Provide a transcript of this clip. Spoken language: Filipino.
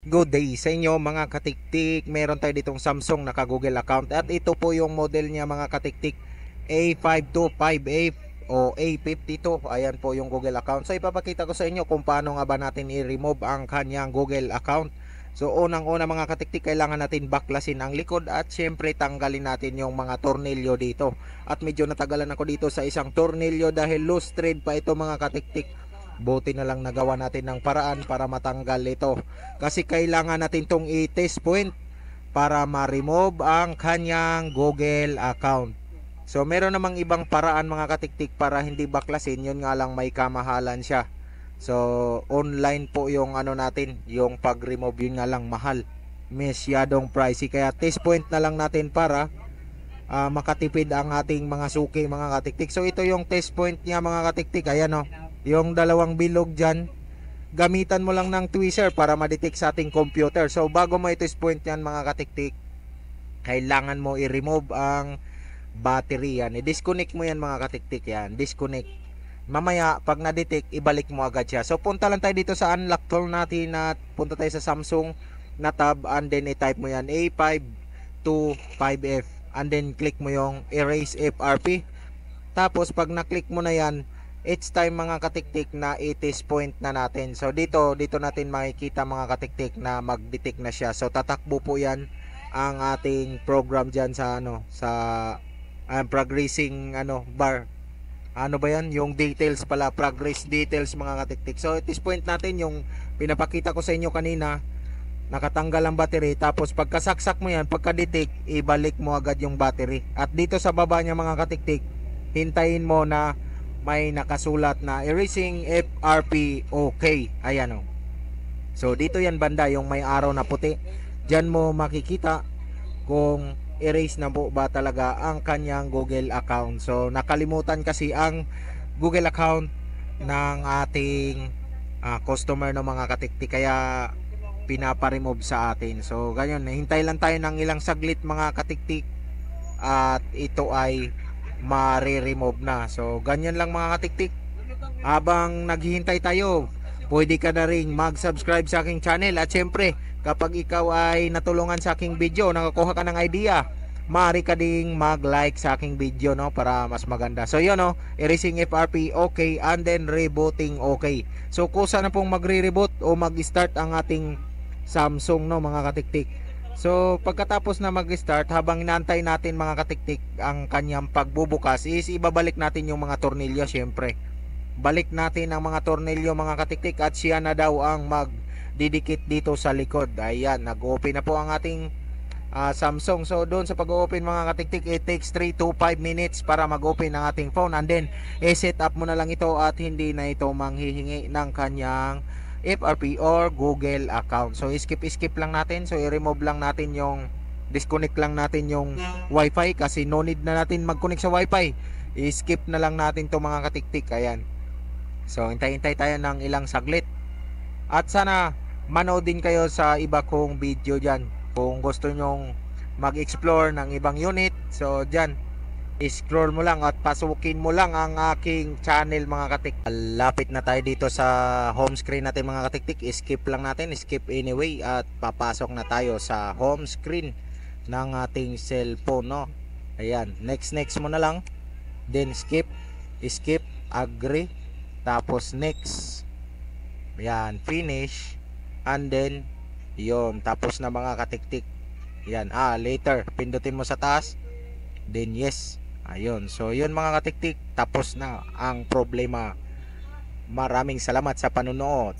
Good day sa inyo mga katiktik. Meron tayo ditong Samsung naka Google account at ito po yung model niya mga katiktik, A5258 o A52. Ayan po yung Google account. So ipapakita ko sa inyo kung paano nga ba natin i-remove ang kanyang Google account. So unang-una mga katiktik, kailangan natin baklasin ang likod at syempre tanggalin natin yung mga tornilyo dito. At medyo natagalan ako dito sa isang tornilyo dahil loose thread pa ito mga katiktik. Buti na lang nagawa natin ng paraan para matanggal ito. Kasi kailangan natin tong i-test point para ma-remove ang kanyang Google account. So meron namang ibang paraan mga katiktik para hindi baklasin, yun nga lang may kamahalan siya. So online po yung ano natin, yung pag-remove, yun nga lang mahal. Masyadong pricey, kaya test point na lang natin para makatipid ang ating mga suki mga katiktik. So ito yung test point niya mga katiktik. Ayan o, yung dalawang bilog dyan, gamitan mo lang ng tweezer para ma-detect sa ating computer. So bago mo i-test point yan mga katiktik, kailangan mo i-remove ang battery yan. I-disconnect mo yan mga katiktik, yan, disconnect. Mamaya pag na-detect, ibalik mo agad siya. So punta lang tayo dito sa unlock tool natin at punta tayo sa Samsung na tab, and then i-type mo yan A525F, and then click mo yung erase FRP. Tapos pag na-click mo na yan, it's time mga katiktik na i-test point na natin. So dito natin makikita mga katiktik na mag-detect na siya. So tatakbo po yan ang ating program dyan sa progressing bar. Ano ba yan? Yung details pala, progress details mga katiktik. So i-test point natin yung pinapakita ko sa inyo kanina. Nakatanggal ang battery, tapos pagkasaksak mo yan, pagka-detect, ibalik mo agad yung battery. At dito sa baba niya mga katiktik, hintayin mo na may nakasulat na erasing FRP OK. Ayan o. So dito yan banda, yung may araw na puti. Diyan mo makikita kung erase na po ba talaga ang kanyang Google account. So nakalimutan kasi ang Google account ng ating customer ng mga katiktik, kaya pinapa-remove sa atin. So ganyan, hintay lang tayo ng ilang saglit mga katiktik at ito ay ma-remove na. So ganyan lang mga katiktik. Habang naghihintay tayo, pwede ka na ring mag-subscribe sa aking channel. At syempre, kapag ikaw ay natulungan sa aking video, nakakuha ka ng idea, maaari ka ding mag-like sa aking video, no, para mas maganda. So yun, no, erasing FRP okay, and then rebooting okay. So kusa na pong magre-reboot o mag-start ang ating Samsung, no mga katiktik. So pagkatapos na mag-start, habang inaantay natin mga katiktik ang kanyang pagbubukas, is ibabalik natin yung mga tornilyo. Syempre balik natin ang mga tornilyo mga katiktik, at siya na daw ang magdidikit dito sa likod. Ayan, nag-open na po ang ating Samsung. So doon sa pag-open mga katiktik, it takes 3 to 5 minutes para mag-open ang ating phone, and then i-set up mo na lang ito at hindi na ito manghihingi ng kanyang FRP or Google account. So skip lang natin. So i-remove lang natin yung, disconnect lang natin yung wifi, kasi no need na natin mag-connect sa wifi. I-skip na lang natin to mga katiktik. Ayan. So hintay-hintay tayo ng ilang saglit. At sana manood din kayo sa iba kong video dyan. Kung gusto nyong mag-explore ng ibang unit, so dyan, scroll mo lang at pasukin mo lang ang aking channel mga katiktik. Lapit na tayo dito sa home screen natin mga katiktik. Skip lang natin, skip anyway, at papasok na tayo sa home screen ng ating cellphone, no. Ayan, next mo na lang, then skip, agree, tapos next. Ayan, finish, and then yon, tapos na mga katiktik. Yan, later pindutin mo sa taas, then yes. Ayun, so yun mga katiktik, tapos na ang problema. Maraming salamat sa panonood.